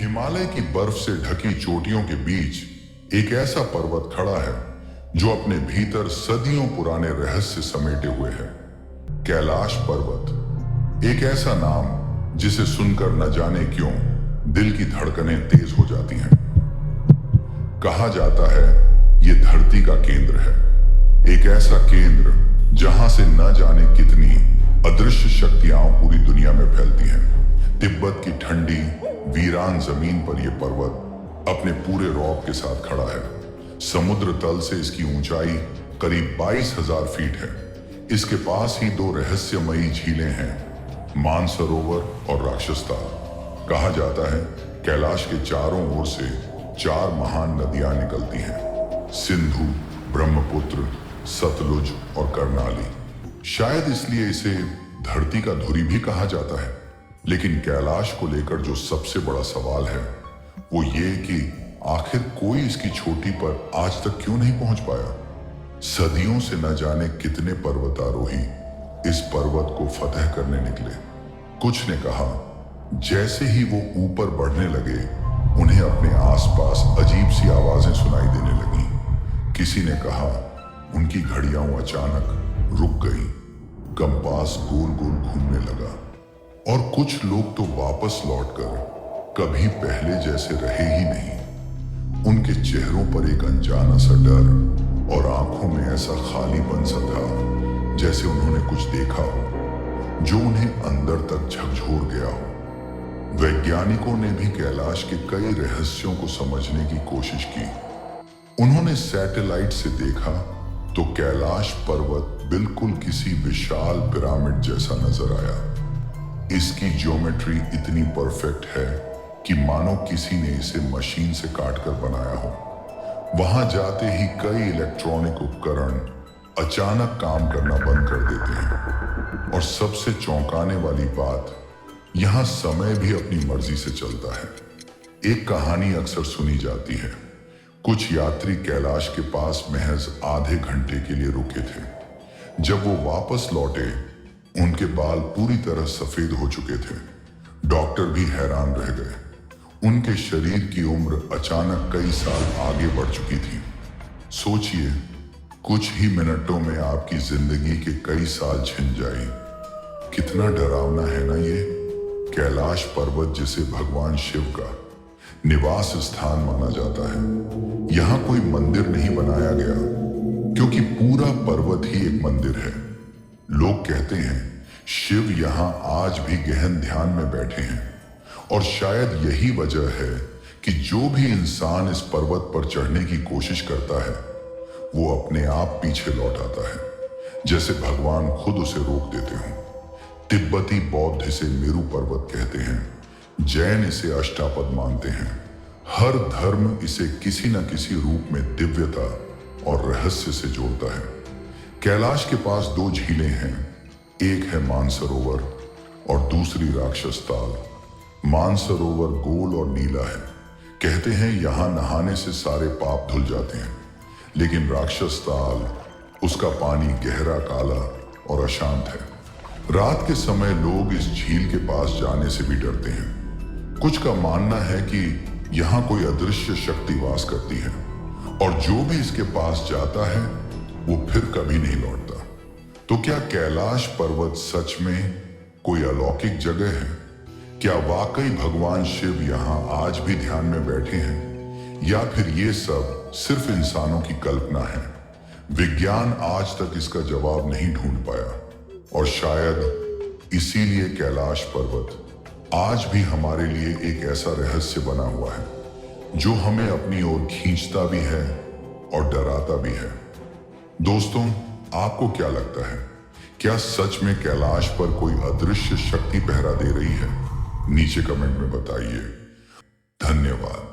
हिमालय की बर्फ से ढकी चोटियों के बीच एक ऐसा पर्वत खड़ा है जो अपने भीतर सदियों पुराने रहस्य समेटे हुए है। कैलाश पर्वत, एक ऐसा नाम जिसे सुनकर न जाने क्यों दिल की धड़कनें तेज हो जाती हैं। कहा जाता है ये धरती का केंद्र है, एक ऐसा केंद्र जहां से न जाने कितनी अदृश्य शक्तियां पूरी दुनिया में फैलती हैं। तिब्बत की ठंडी वीरान जमीन पर यह पर्वत अपने पूरे रौब के साथ खड़ा है। समुद्र तल से इसकी ऊंचाई करीब 22,000 फीट है। इसके पास ही दो रहस्यमयी झीलें हैं, मानसरोवर और राक्षसताल। कहा जाता है कैलाश के चारों ओर से 4 महान नदियां निकलती हैं, सिंधु, ब्रह्मपुत्र, सतलुज और कर्णाली। शायद इसलिए इसे धरती का धुरी भी कहा जाता है। लेकिन कैलाश को लेकर जो सबसे बड़ा सवाल है वो ये कि आखिर कोई इसकी चोटी पर आज तक क्यों नहीं पहुंच पाया। सदियों से न जाने कितने पर्वतारोही इस पर्वत को फतह करने निकले। कुछ ने कहा जैसे ही वो ऊपर बढ़ने लगे उन्हें अपने आसपास अजीब सी आवाजें सुनाई देने लगी। किसी ने कहा उनकी घड़ियां अचानक रुक गई, कंपास गोल गोल घूमने लगा, और कुछ लोग तो वापस लौटकर कभी पहले जैसे रहे ही नहीं। उनके चेहरों पर एक अनजाना सा डर और आंखों में ऐसा खालीपन सा था जैसे उन्होंने कुछ देखा हो जो उन्हें अंदर तक झकझोर गया हो। वैज्ञानिकों ने भी कैलाश के कई रहस्यों को समझने की कोशिश की। उन्होंने सैटेलाइट से देखा तो कैलाश पर्वत बिल्कुल किसी विशाल पिरामिड जैसा नजर आया। इसकी ज्योमेट्री इतनी परफेक्ट है कि मानो किसी ने इसे मशीन से काटकर बनाया हो। वहां जाते ही कई इलेक्ट्रॉनिक उपकरण अचानक काम करना बंद कर देते हैं, और सबसे चौंकाने वाली बात, यहां समय भी अपनी मर्जी से चलता है। एक कहानी अक्सर सुनी जाती है, कुछ यात्री कैलाश के पास महज आधे घंटे के लिए रुके थे। जब वो वापस लौटे उनके बाल पूरी तरह सफेद हो चुके थे। डॉक्टर भी हैरान रह गए। उनके शरीर की उम्र अचानक कई साल आगे बढ़ चुकी थी। सोचिए, कुछ ही मिनटों में आपकी जिंदगी के कई साल छिन जाए। कितना डरावना है ना ये। कैलाश पर्वत जिसे भगवान शिव का निवास स्थान माना जाता है, यहाँ कोई मंदिर नहीं बनाया गया क्योंकि पूरा पर्वत ही एक मंदिर है। लोग कहते हैं शिव यहाँ आज भी गहन ध्यान में बैठे हैं, और शायद यही वजह है कि जो भी इंसान इस पर्वत पर चढ़ने की कोशिश करता है वो अपने आप पीछे लौट आता है, जैसे भगवान खुद उसे रोक देते हों। तिब्बती बौद्ध इसे मेरू पर्वत कहते हैं, जैन इसे अष्टापद मानते हैं। हर धर्म इसे किसी न किसी रूप में दिव्यता और रहस्य से जोड़ता है। कैलाश के पास 2 झीलें हैं, एक है मानसरोवर और दूसरी राक्षसताल। मानसरोवर गोल और नीला है। कहते हैं यहां नहाने से सारे पाप धुल जाते हैं। लेकिन राक्षसताल, उसका पानी गहरा काला और अशांत है। रात के समय लोग इस झील के पास जाने से भी डरते हैं। कुछ का मानना है कि यहां कोई अदृश्य शक्ति वास करती है, और जो भी इसके पास जाता है वो फिर कभी नहीं लौटता। तो क्या कैलाश पर्वत सच में कोई अलौकिक जगह है? क्या वाकई भगवान शिव यहाँ आज भी ध्यान में बैठे हैं, या फिर ये सब सिर्फ इंसानों की कल्पना है? विज्ञान आज तक इसका जवाब नहीं ढूंढ पाया, और शायद इसीलिए कैलाश पर्वत आज भी हमारे लिए एक ऐसा रहस्य बना हुआ है जो हमें अपनी ओर खींचता भी है और डराता भी है। दोस्तों, आपको क्या लगता है, क्या सच में कैलाश पर कोई अदृश्य शक्ति पहरा दे रही है? नीचे कमेंट में बताइए। धन्यवाद।